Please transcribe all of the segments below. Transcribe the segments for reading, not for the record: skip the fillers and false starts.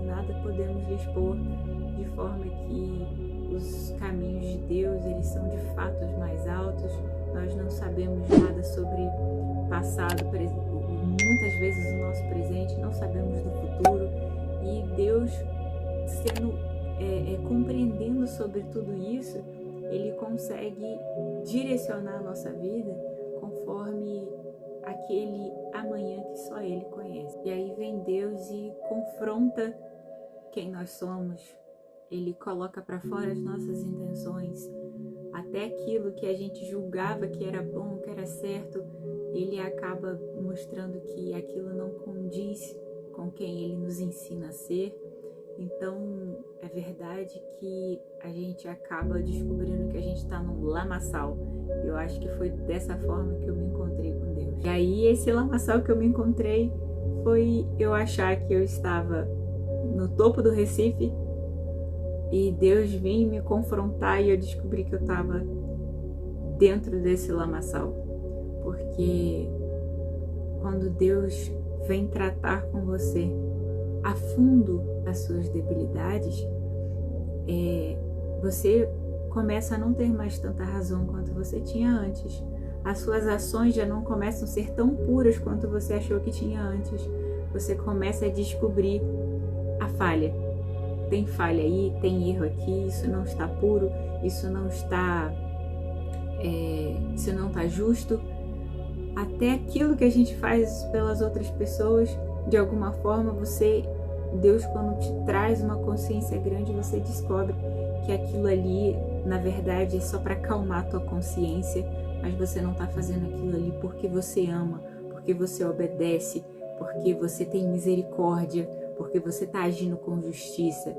nada podemos lhe expor, de forma que os caminhos de Deus, eles são de fato os mais altos. Nós não sabemos nada sobre passado, muitas vezes o nosso presente, não sabemos do futuro, e Deus, compreendendo sobre tudo isso, Ele consegue direcionar a nossa vida conforme aquele amanhã que só Ele conhece. E aí vem Deus e confronta quem nós somos. Ele coloca para fora as nossas intenções, até aquilo que a gente julgava que era bom, que era certo, Ele acaba mostrando que aquilo não condiz com quem Ele nos ensina a ser. Então, é verdade que a gente acaba descobrindo que a gente está num lamaçal. Eu acho que foi dessa forma que eu me encontrei com Deus. E aí, esse lamaçal que eu me encontrei foi eu achar que eu estava no topo do Recife e Deus vinha me confrontar e eu descobri que eu estava dentro desse lamaçal. Porque quando Deus vem tratar com você a fundo as suas debilidades, você começa a não ter mais tanta razão quanto você tinha antes. As suas ações já não começam a ser tão puras quanto você achou que tinha antes. Você começa a descobrir a falha. Tem falha aí, tem erro aqui, isso não está puro, isso não está justo. Até aquilo que a gente faz pelas outras pessoas, de alguma forma, Deus, quando te traz uma consciência grande, você descobre que aquilo ali, na verdade, é só para acalmar a tua consciência, mas você não está fazendo aquilo ali porque você ama, porque você obedece, porque você tem misericórdia, porque você está agindo com justiça.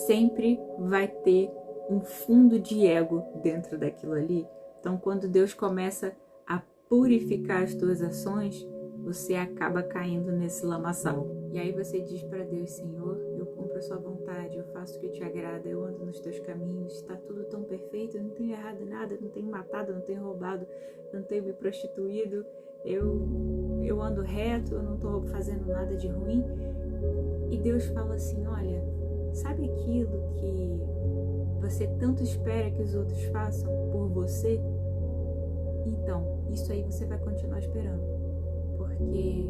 Sempre vai ter um fundo de ego dentro daquilo ali. Então, quando Deus começa a purificar as tuas ações, você acaba caindo nesse lamaçal. E aí você diz para Deus: Senhor, eu cumpro a sua vontade, eu faço o que te agrada, eu ando nos teus caminhos, está tudo tão perfeito, eu não tenho errado nada, não tenho matado, não tenho roubado, não tenho me prostituído, eu ando reto, eu não estou fazendo nada de ruim. E Deus fala assim: olha, sabe aquilo que você tanto espera que os outros façam por você? Então, isso aí você vai continuar esperando, porque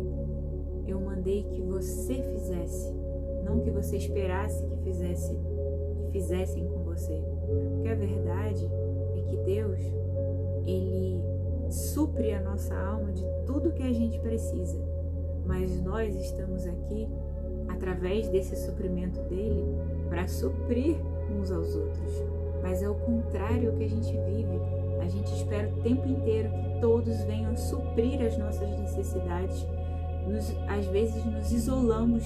eu mandei que você fizesse, não que você esperasse que fizessem com você. Porque a verdade é que Deus, Ele supre a nossa alma de tudo que a gente precisa, mas nós estamos aqui através desse suprimento dele para suprir uns aos outros. Mas é o contrário que a gente vive. A gente espera o tempo inteiro que todos venham suprir as nossas necessidades. Às vezes nos isolamos,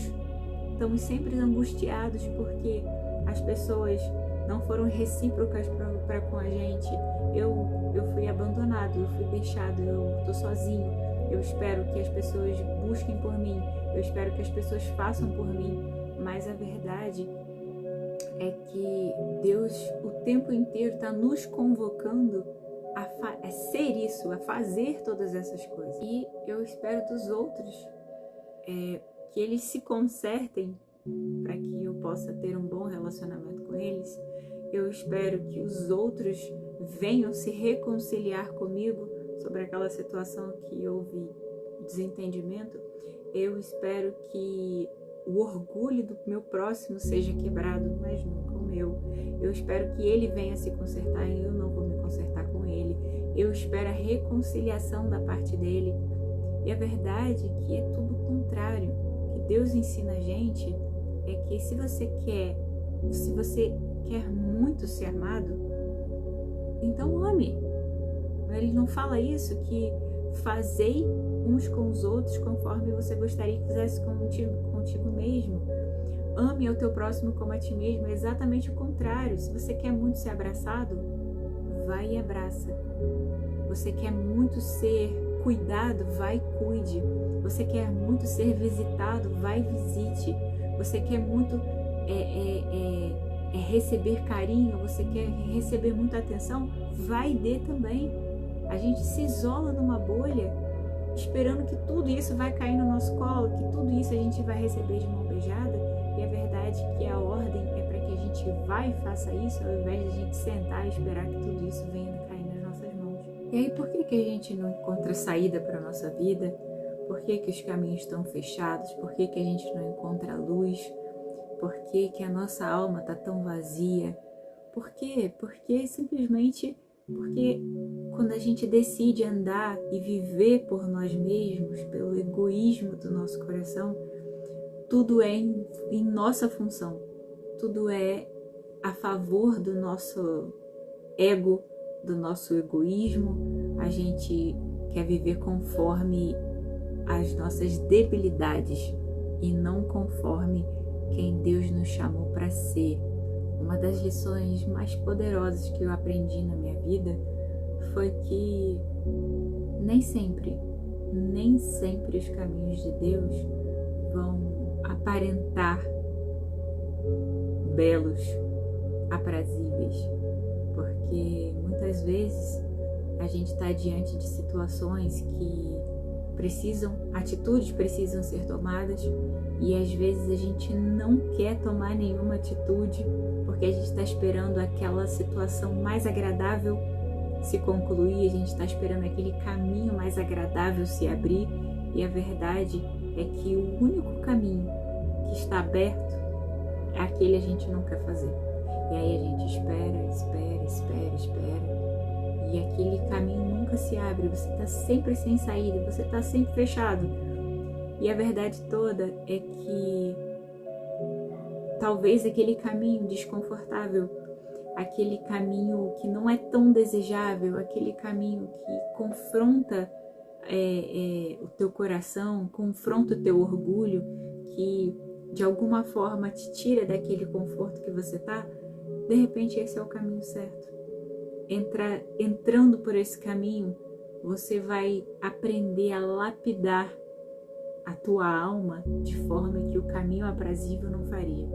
estamos sempre angustiados porque as pessoas não foram recíprocas para com a gente. Eu fui abandonado, eu fui deixado, eu estou sozinho. Eu espero que as pessoas busquem por mim, eu espero que as pessoas façam por mim. Mas a verdade é que Deus o tempo inteiro está nos convocando a ser isso, a fazer todas essas coisas. E eu espero dos outros que eles se consertem para que eu possa ter um bom relacionamento com eles. Eu espero que os outros venham se reconciliar comigo sobre aquela situação que houve desentendimento. Eu espero que o orgulho do meu próximo seja quebrado, mas nunca o meu. Eu espero que ele venha se consertar e eu não vou me consertar com ele. Eu espero a reconciliação da parte dele. E a verdade é que é tudo o contrário. O que Deus ensina a gente é que se você quer muito ser amado, então ame. Ele não fala isso, que fazei uns com os outros conforme você gostaria que fizesse contigo mesmo. Ame ao teu próximo como a ti mesmo. É exatamente o contrário. Se você quer muito ser abraçado, vai e abraça. Você quer muito ser cuidado, vai e cuide. Você quer muito ser visitado, vai e visite. Você quer muito receber carinho, você quer receber muita atenção, vai e dê também. A gente se isola numa bolha, esperando que tudo isso vai cair no nosso colo, que tudo isso a gente vai receber de mão beijada. desejada, e a verdade é que a ordem é para que a gente vá e faça isso, ao invés de a gente sentar e esperar que tudo isso venha cair nas nossas mãos. E aí, por que a gente não encontra saída para a nossa vida? Por que os caminhos estão fechados? Por que a gente não encontra luz? Por que a nossa alma está tão vazia? Por quê? Porque quando a gente decide andar e viver por nós mesmos, pelo egoísmo do nosso coração, tudo é em nossa função, tudo é a favor do nosso ego, do nosso egoísmo. A gente quer viver conforme as nossas debilidades e não conforme quem Deus nos chamou para ser. Uma das lições mais poderosas que eu aprendi na minha vida foi que nem sempre os caminhos de Deus vão aparentar belos, aprazíveis, porque muitas vezes a gente está diante de situações que atitudes precisam ser tomadas, e às vezes a gente não quer tomar nenhuma atitude porque a gente está esperando aquela situação mais agradável se concluir, a gente está esperando aquele caminho mais agradável se abrir, e a verdade é que o único caminho que está aberto é aquele que a gente não quer fazer. E aí a gente espera, e aquele caminho nunca se abre, você está sempre sem saída, você está sempre fechado. E a verdade toda é que talvez aquele caminho desconfortável, aquele caminho que não é tão desejável, aquele caminho que confronta o teu coração, confronta o teu orgulho, que de alguma forma te tira daquele conforto que você está, de repente esse é o caminho certo. Entrando por esse caminho, você vai aprender a lapidar a tua alma de forma que o caminho aprazível não faria.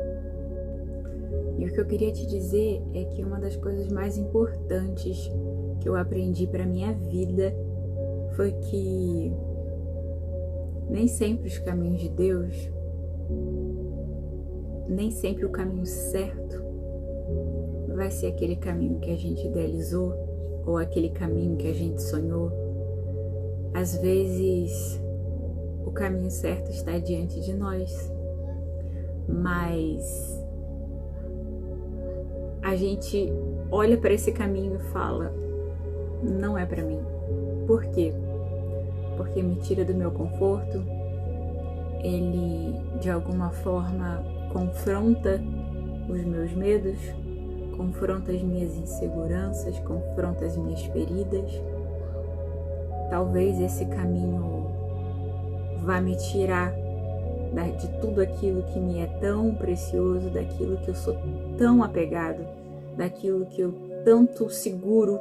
E o que eu queria te dizer é que uma das coisas mais importantes que eu aprendi para minha vida foi que nem sempre os caminhos de Deus, nem sempre o caminho certo vai ser aquele caminho que a gente idealizou ou aquele caminho que a gente sonhou. Às vezes o caminho certo está diante de nós, mas a gente olha para esse caminho e fala: não é para mim. Por quê? Porque me tira do meu conforto, ele de alguma forma confronta os meus medos, confronta as minhas inseguranças, confronta as minhas feridas. Talvez esse caminho vá me tirar de tudo aquilo que me é tão precioso, daquilo que eu sou tão apegado, daquilo que eu tanto seguro.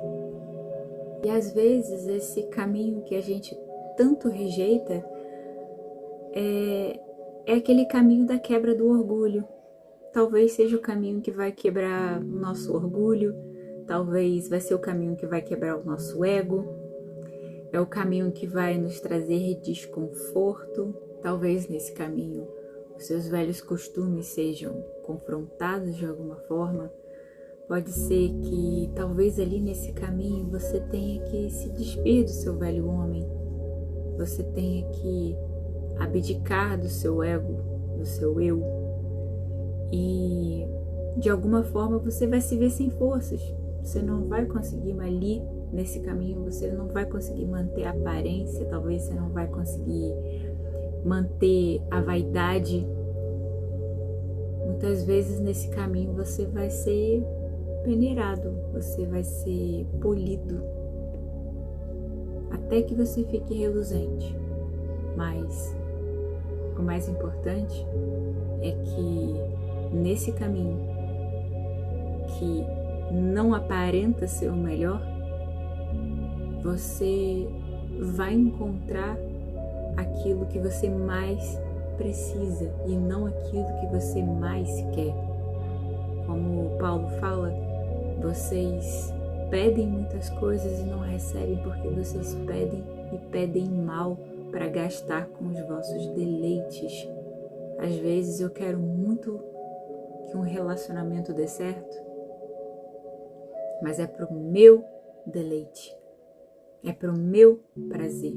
E às vezes esse caminho que a gente tanto rejeita é aquele caminho da quebra do orgulho. Talvez seja o caminho que vai quebrar o nosso orgulho, talvez vai ser o caminho que vai quebrar o nosso ego, é o caminho que vai nos trazer desconforto. Talvez nesse caminho os seus velhos costumes sejam confrontados de alguma forma. Pode ser que talvez ali nesse caminho você tenha que se despir do seu velho homem, você tenha que abdicar do seu ego, do seu eu, e de alguma forma você vai se ver sem forças. Você não vai conseguir ali nesse caminho, você não vai conseguir manter a aparência, talvez você não vai conseguir manter a vaidade. Muitas vezes nesse caminho você vai ser peneirado, você vai ser polido, até que você fique reluzente. Mas o mais importante é que nesse caminho que não aparenta ser o melhor, você vai encontrar aquilo que você mais precisa e não aquilo que você mais quer. Como Paulo fala, vocês pedem muitas coisas e não recebem porque vocês pedem e pedem mal para gastar com os vossos deleites. Às vezes eu quero muito que um relacionamento dê certo, mas é pro meu deleite, é pro meu prazer.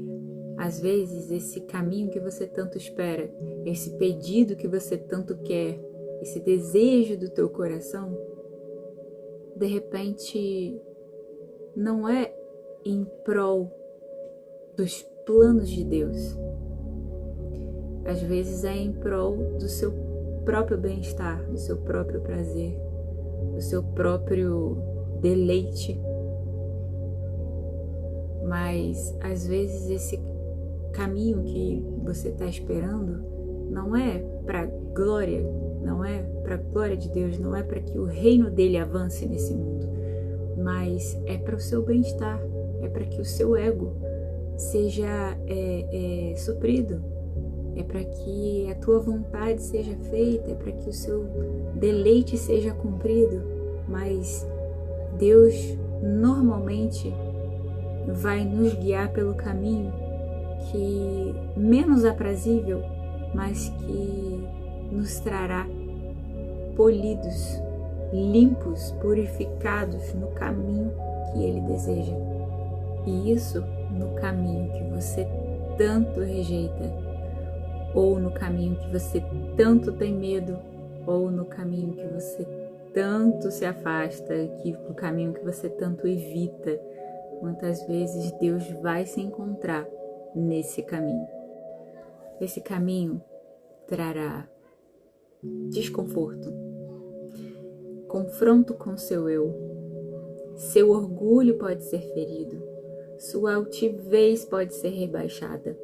Às vezes esse caminho que você tanto espera, esse pedido que você tanto quer, esse desejo do teu coração, de repente não é em prol dos planos de Deus. Às vezes é em prol do seu próprio bem-estar, do seu próprio prazer, do seu próprio deleite. Mas às vezes esse caminho que você está esperando não é para glória, não é para a glória de Deus, não é para que o reino dele avance nesse mundo, mas é para o seu bem-estar, é para que o seu ego seja suprido, é para que a tua vontade seja feita, é para que o seu deleite seja cumprido. Mas Deus normalmente vai nos guiar pelo caminho que menos aprazível, mas que nos trará polidos, limpos, purificados no caminho que Ele deseja. E isso no caminho que você tanto rejeita, ou no caminho que você tanto tem medo, ou no caminho que você tanto se afasta, no caminho que você tanto evita. Muitas vezes Deus vai se encontrar nesse caminho. Esse caminho trará desconforto, confronto com seu eu, seu orgulho pode ser ferido, sua altivez pode ser rebaixada,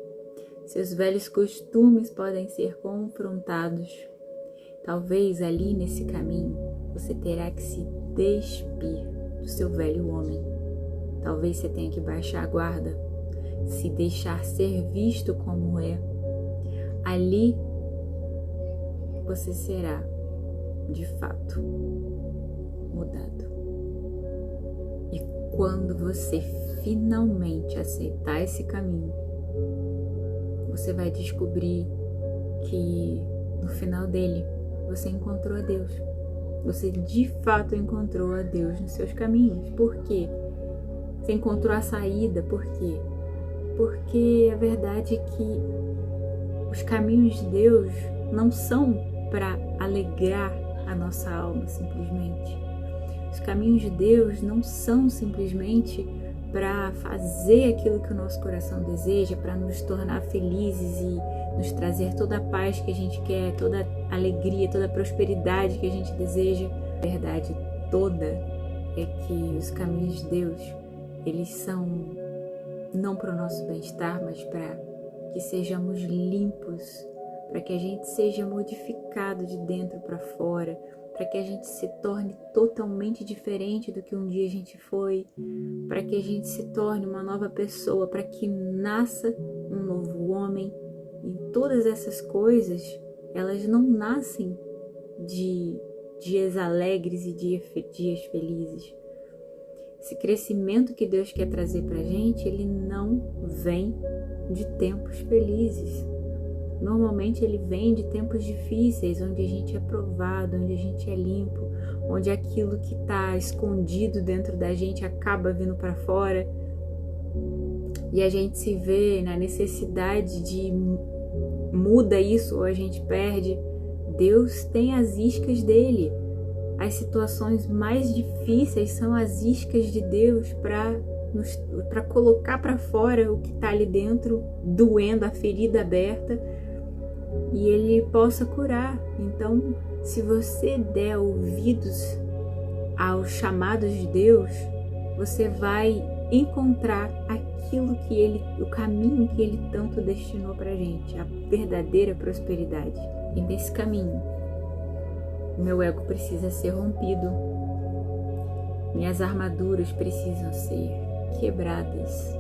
seus velhos costumes podem ser confrontados. Talvez ali nesse caminho você terá que se despir do seu velho homem. Talvez você tenha que baixar a guarda, se deixar ser visto como é. Ali você será, de fato, mudado. E quando você finalmente aceitar esse caminho, você vai descobrir que no final dele você encontrou a Deus. Você de fato encontrou a Deus nos seus caminhos. Por quê? Você encontrou a saída. Por quê? Porque a verdade é que os caminhos de Deus não são para alegrar a nossa alma simplesmente. Os caminhos de Deus não são simplesmente para fazer aquilo que o nosso coração deseja, para nos tornar felizes e nos trazer toda a paz que a gente quer, toda a alegria, toda a prosperidade que a gente deseja. A verdade toda é que os caminhos de Deus, eles são não para o nosso bem-estar, mas para que sejamos limpos, para que a gente seja modificado de dentro para fora, para que a gente se torne totalmente diferente do que um dia a gente foi, para que a gente se torne uma nova pessoa, para que nasça um novo homem. E todas essas coisas, elas não nascem de dias alegres e dias felizes. Esse crescimento que Deus quer trazer para a gente, ele não vem de tempos felizes. Normalmente ele vem de tempos difíceis, onde a gente é provado, onde a gente é limpo, onde aquilo que está escondido dentro da gente acaba vindo para fora. E a gente se vê na necessidade de muda isso ou a gente perde. Deus tem as iscas dele. As situações mais difíceis são as iscas de Deus para colocar para fora o que está ali dentro, doendo, a ferida aberta, e ele possa curar. Então, se você der ouvidos aos chamados de Deus, você vai encontrar aquilo que o caminho que ele tanto destinou para a gente, a verdadeira prosperidade. E nesse caminho, meu ego precisa ser rompido, minhas armaduras precisam ser quebradas,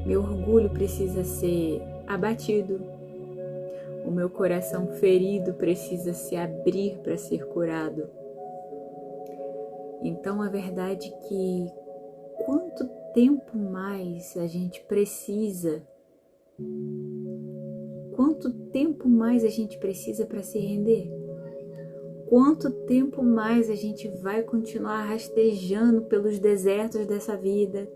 meu orgulho precisa ser abatido, o meu coração ferido precisa se abrir para ser curado. Então a verdade é que quanto tempo mais a gente precisa, quanto tempo mais a gente precisa para se render? Quanto tempo mais a gente vai continuar rastejando pelos desertos dessa vida?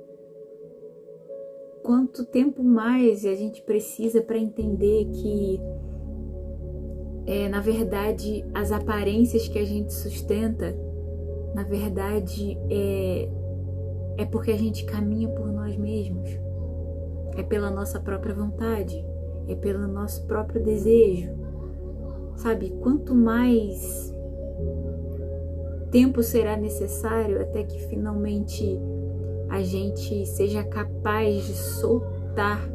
Quanto tempo mais a gente precisa para entender que, na verdade, as aparências que a gente sustenta, na verdade, é porque a gente caminha por nós mesmos, é pela nossa própria vontade, é pelo nosso próprio desejo, sabe? Quanto mais tempo será necessário até que finalmente a gente seja capaz de soltar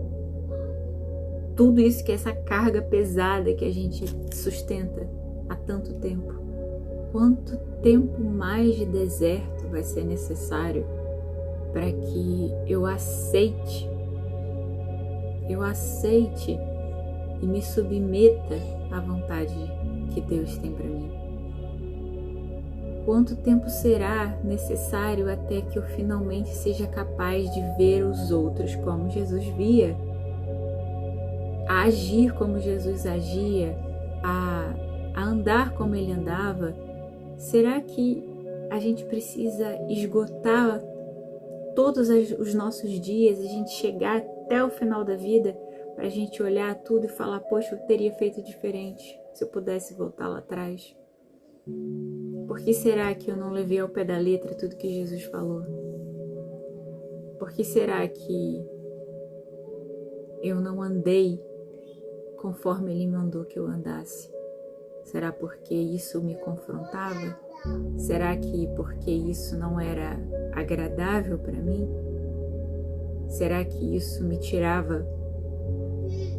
tudo isso, que é essa carga pesada que a gente sustenta há tanto tempo? Quanto tempo mais de deserto vai ser necessário para que eu aceite e me submeta à vontade que Deus tem para mim? Quanto tempo será necessário até que eu finalmente seja capaz de ver os outros como Jesus via, a agir como Jesus agia, a andar como Ele andava? Será que a gente precisa esgotar todos os nossos dias, a gente chegar até o final da vida para a gente olhar tudo e falar, poxa, eu teria feito diferente se eu pudesse voltar lá atrás? Por que será que eu não levei ao pé da letra tudo que Jesus falou? Por que será que eu não andei conforme Ele mandou que eu andasse? Será porque isso me confrontava? Será que porque isso não era agradável para mim? Será que isso me tirava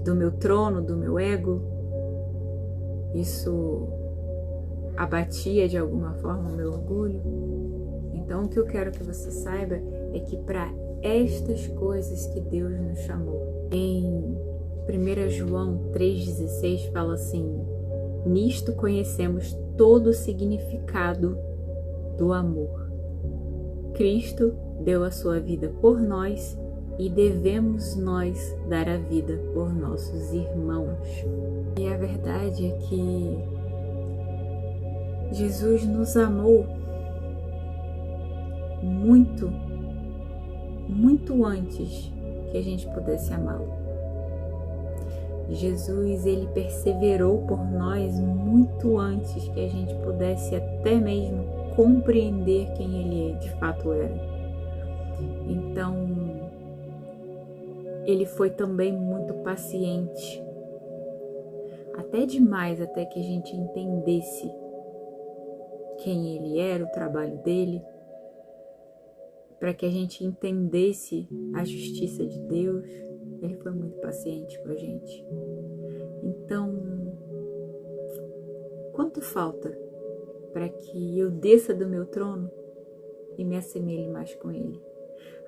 do meu trono, do meu ego? Isso abatia de alguma forma o meu orgulho? Então o que eu quero que você saiba é que para estas coisas que Deus nos chamou. Em 1 João 3,16 fala assim: nisto conhecemos todo o significado do amor. Cristo deu a sua vida por nós e devemos nós dar a vida por nossos irmãos. E a verdade é que Jesus nos amou muito, muito antes que a gente pudesse amá-lo. Jesus, Ele perseverou por nós muito antes que a gente pudesse até mesmo compreender quem Ele de fato era. Então, Ele foi também muito paciente, até demais, até que a gente entendesse quem Ele era, o trabalho dele, para que a gente entendesse a justiça de Deus. Ele foi muito paciente com a gente. Então, quanto falta para que eu desça do meu trono e me assemelhe mais com Ele?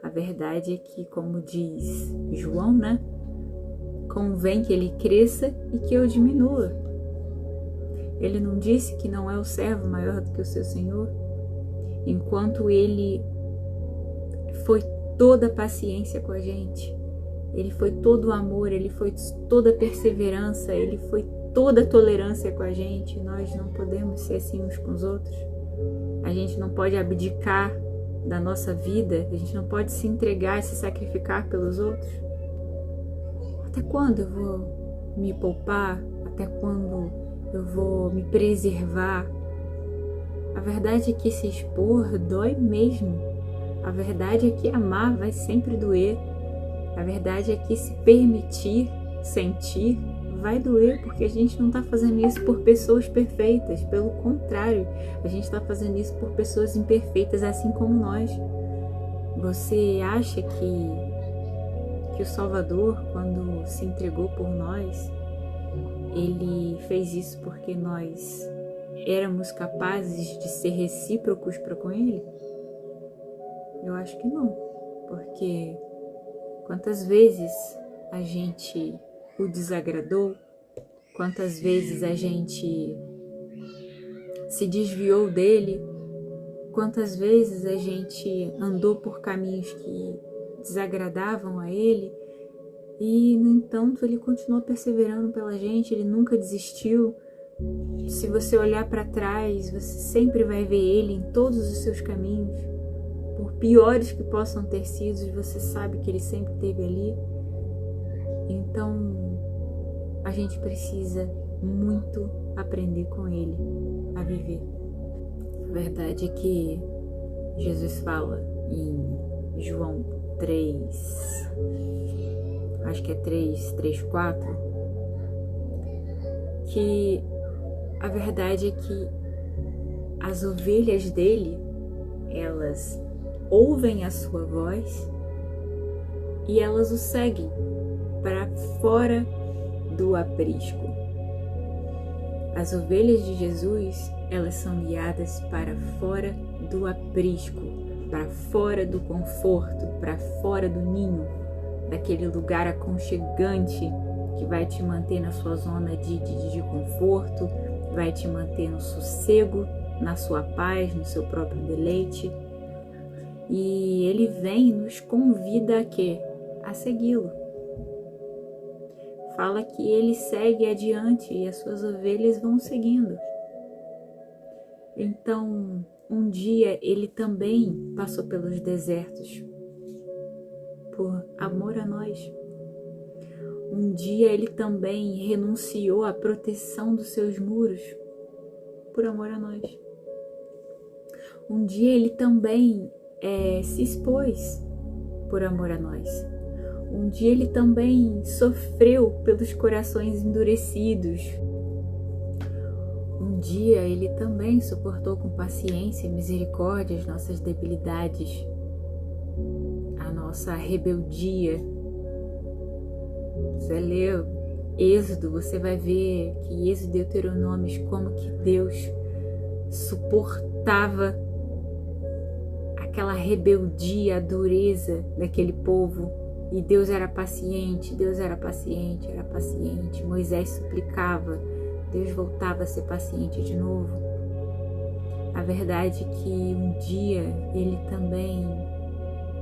A verdade é que, como diz João, né? Convém que Ele cresça e que eu diminua. Ele não disse que não é o servo maior do que o seu Senhor? Enquanto Ele foi toda a paciência com a gente, Ele foi todo o amor, Ele foi toda a perseverança, Ele foi toda a tolerância com a gente. Nós não podemos ser assim uns com os outros. A gente não pode abdicar da nossa vida, a gente não pode se entregar e se sacrificar pelos outros. Até quando eu vou me poupar? Até quando eu vou me preservar? A verdade é que se expor dói mesmo. A verdade é que amar vai sempre doer. A verdade é que se permitir sentir vai doer, porque a gente não está fazendo isso por pessoas perfeitas. Pelo contrário, a gente está fazendo isso por pessoas imperfeitas, assim como nós. Você acha que o Salvador, quando se entregou por nós, Ele fez isso porque nós éramos capazes de ser recíprocos para com Ele? Eu acho que não, porque quantas vezes a gente o desagradou, quantas vezes a gente se desviou dele, quantas vezes a gente andou por caminhos que desagradavam a Ele, E, no entanto, ele continuou perseverando pela gente, ele nunca desistiu. Se você olhar para trás, você sempre vai ver ele em todos os seus caminhos. Por piores que possam ter sido, você sabe que ele sempre esteve ali. Então, a gente precisa muito aprender com ele a viver. A verdade é que Jesus fala em João 3, acho que é 3, 4, que a verdade é que as ovelhas dele, elas ouvem a sua voz e elas o seguem para fora do aprisco. As ovelhas de Jesus, elas são guiadas para fora do aprisco, para fora do conforto, para fora do ninho, daquele lugar aconchegante que vai te manter na sua zona de conforto, vai te manter no sossego, na sua paz, no seu próprio deleite. E ele vem e nos convida a quê? A segui-lo. Fala que ele segue adiante e as suas ovelhas vão seguindo. Então, um dia ele também passou pelos desertos por amor a nós. Um dia ele também renunciou à proteção dos seus muros por amor a nós. Um dia ele também se expôs por amor a nós. Um dia ele também sofreu pelos corações endurecidos. Um dia ele também suportou com paciência e misericórdia as nossas debilidades, a nossa rebeldia. Você lê Êxodo, você vai ver que Êxodo e Deuteronômios, como que Deus suportava aquela rebeldia, a dureza daquele povo. E Deus era paciente, era paciente. Moisés suplicava, Deus voltava a ser paciente de novo. A verdade é que um dia ele também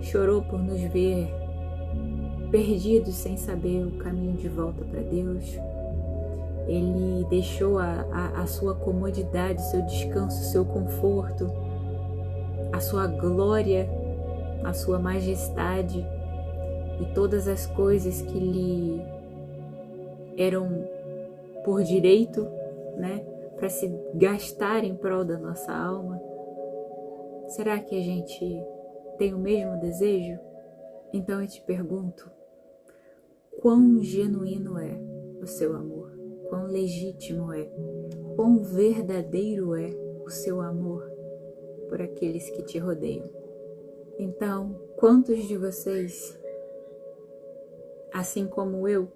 chorou por nos ver perdidos sem saber o caminho de volta para Deus. Ele deixou a sua comodidade, seu descanso, seu conforto, a sua glória, a sua majestade e todas as coisas que lhe eram por direito, né, para se gastar em prol da nossa alma. Será que a gente tem o mesmo desejo? Então eu te pergunto, quão genuíno é o seu amor? Quão legítimo é? Quão verdadeiro é o seu amor por aqueles que te rodeiam? Então, quantos de vocês, assim como eu,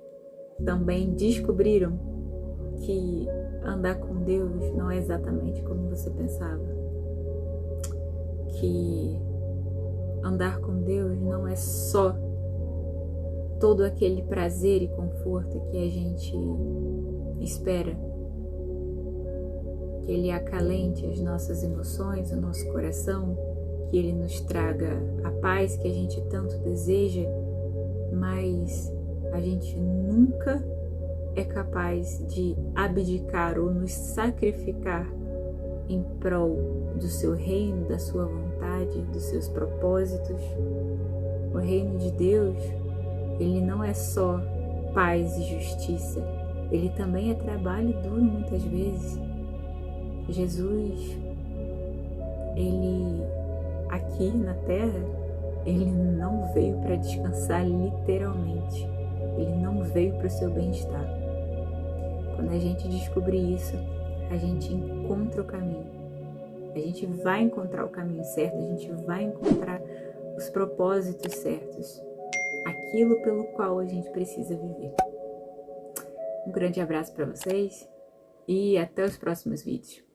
também descobriram que andar com Deus não é exatamente como você pensava? Que andar com Deus não é só todo aquele prazer e conforto que a gente espera, que Ele acalente as nossas emoções, o nosso coração, que Ele nos traga a paz que a gente tanto deseja, mas a gente nunca é capaz de abdicar ou nos sacrificar em prol do seu reino, da sua vontade, dos seus propósitos. O reino de Deus, ele não é só paz e justiça, ele também é trabalho duro muitas vezes. Jesus, ele aqui na terra, ele não veio para descansar literalmente, ele não veio para o seu bem-estar. Quando a gente descobrir isso, a gente encontra o caminho, a gente vai encontrar o caminho certo, a gente vai encontrar os propósitos certos, aquilo pelo qual a gente precisa viver. Um grande abraço para vocês e até os próximos vídeos.